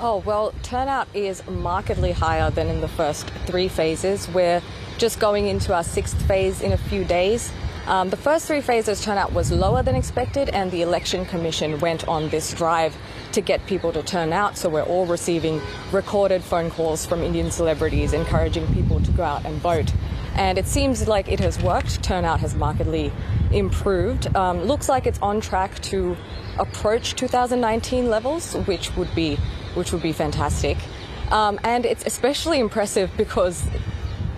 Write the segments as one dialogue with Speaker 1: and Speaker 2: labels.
Speaker 1: Oh, well, turnout is markedly higher than in the first three phases. We're just going into our sixth phase in a few days. The first three phases turnout was lower than expected, and the Election Commission went on this drive to get people to turn out. So we're all receiving recorded phone calls from Indian celebrities encouraging people to go out and vote. And it seems like it has worked. Turnout has markedly improved. Looks like it's on track to approach 2019 levels, which would be fantastic. And it's especially impressive because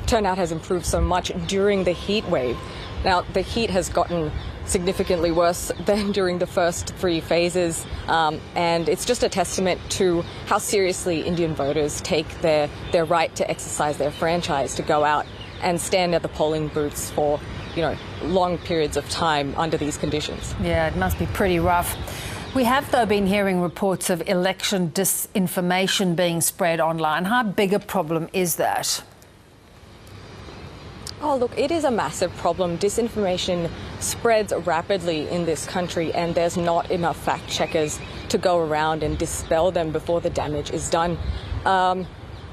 Speaker 1: turnout has improved so much during the heat wave. Now, the heat has gotten significantly worse than during the first three phases, and it's just a testament to how seriously Indian voters take their right to exercise their franchise, to go out and stand at the polling booths for, long periods of time under these conditions.
Speaker 2: Yeah, it must be pretty rough. We have, though, been hearing reports of election disinformation being spread online. How big a problem is that?
Speaker 1: Oh, look, it is a massive problem. Disinformation spreads rapidly in this country, and there's not enough fact checkers to go around and dispel them before the damage is done.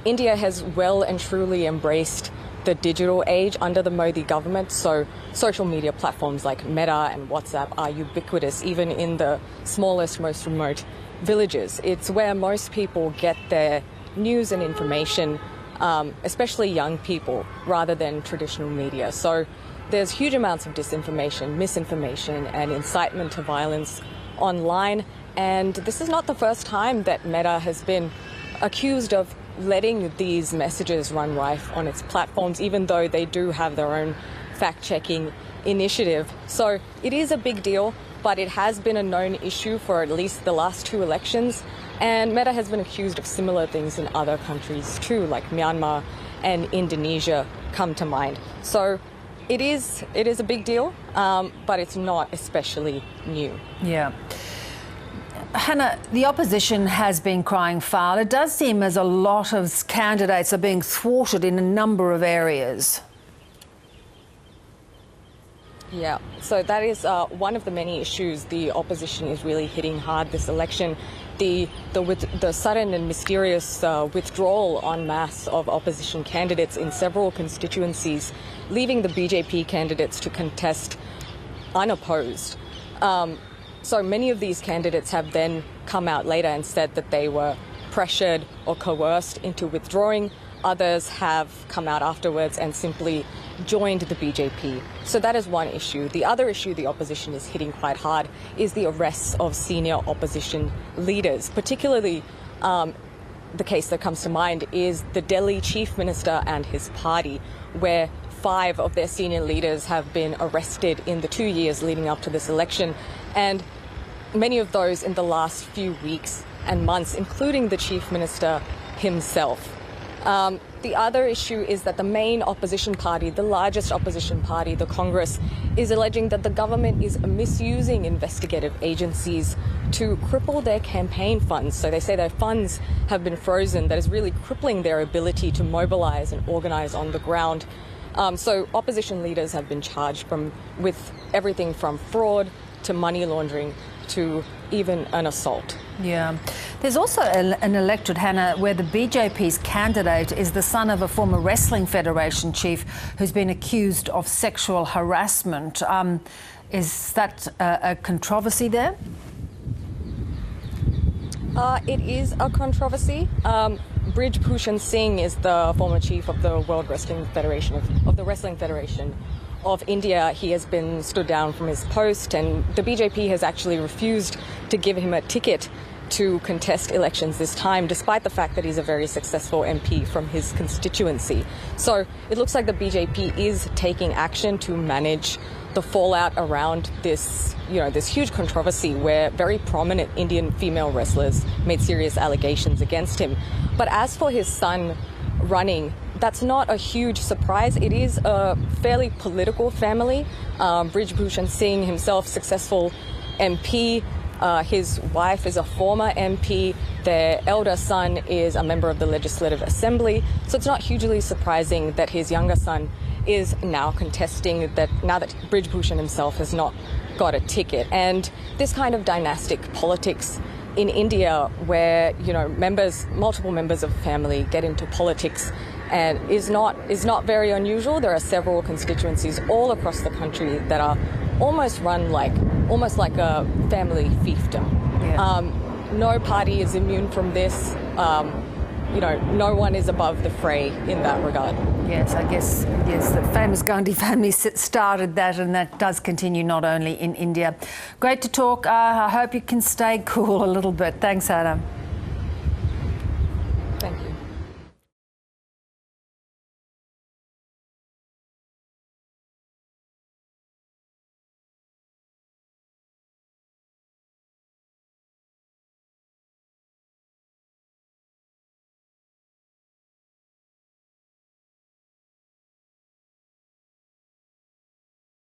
Speaker 1: India has well and truly embraced the digital age under the Modi government, so social media platforms like Meta and WhatsApp are ubiquitous, even in the smallest, most remote villages. It's where most people get their news and information, especially young people, rather than traditional media. So there's huge amounts of disinformation, misinformation, and incitement to violence online. And this is not the first time that Meta has been accused of letting these messages run rife on its platforms, even though they do have their own fact-checking initiative. So it is a big deal, but it has been a known issue for at least the last two elections. And Meta has been accused of similar things in other countries too, like Myanmar and Indonesia come to mind. So it is a big deal, but it's not especially new.
Speaker 2: Yeah. Hannah, the opposition has been crying foul. It does seem as a lot of candidates are being thwarted in a number of areas.
Speaker 1: Yeah, so that is one of the many issues the opposition is really hitting hard this election. The sudden and mysterious withdrawal en masse of opposition candidates in several constituencies, leaving the BJP candidates to contest unopposed. So many of these candidates have then come out later and said that they were pressured or coerced into withdrawing. Others have come out afterwards and simply joined the BJP. So that is one issue. The other issue the opposition is hitting quite hard is the arrests of senior opposition leaders. Particularly, the case that comes to mind is the Delhi Chief Minister and his party, where 5 of their senior leaders have been arrested in the 2 years leading up to this election, and many of those in the last few weeks and months, including the Chief Minister himself. The other issue is that the main opposition party, the largest opposition party, the Congress, is alleging that the government is misusing investigative agencies to cripple their campaign funds. So they say their funds have been frozen. That is really crippling their ability to mobilize and organize on the ground. So opposition leaders have been charged with everything from fraud to money laundering to even an assault.
Speaker 2: Yeah. There's also an electorate, Hannah, where the BJP's candidate is the son of a former wrestling federation chief who's been accused of sexual harassment. Is that a controversy there?
Speaker 1: It is a controversy. Brij Bhushan Singh is the former chief of the World Wrestling Federation, of the Wrestling Federation of India. He has been stood down from his post, and the BJP has actually refused to give him a ticket to contest elections this time, despite the fact that he's a very successful MP from his constituency. So it looks like the BJP is taking action to manage the fallout around this, this huge controversy where very prominent Indian female wrestlers made serious allegations against him. But as for his son running, that's not a huge surprise. It is a fairly political family. Brij Bhushan Singh himself, successful MP. His wife is a former MP. Their elder son is a member of the Legislative Assembly. So it's not hugely surprising that his younger son is now contesting, that now that Brij Bhushan himself has not got a ticket. And this kind of dynastic politics in India, where multiple members of a family get into politics, and is not very unusual. There are several constituencies all across the country that are almost run like a family fiefdom.
Speaker 2: Yeah.
Speaker 1: No party is immune from this. No one is above the fray in that regard.
Speaker 2: Yes, I guess, yes, the famous Gandhi family started that, and that does continue not only in India. Great to talk. I hope you can stay cool a little bit. Thanks, Hannah.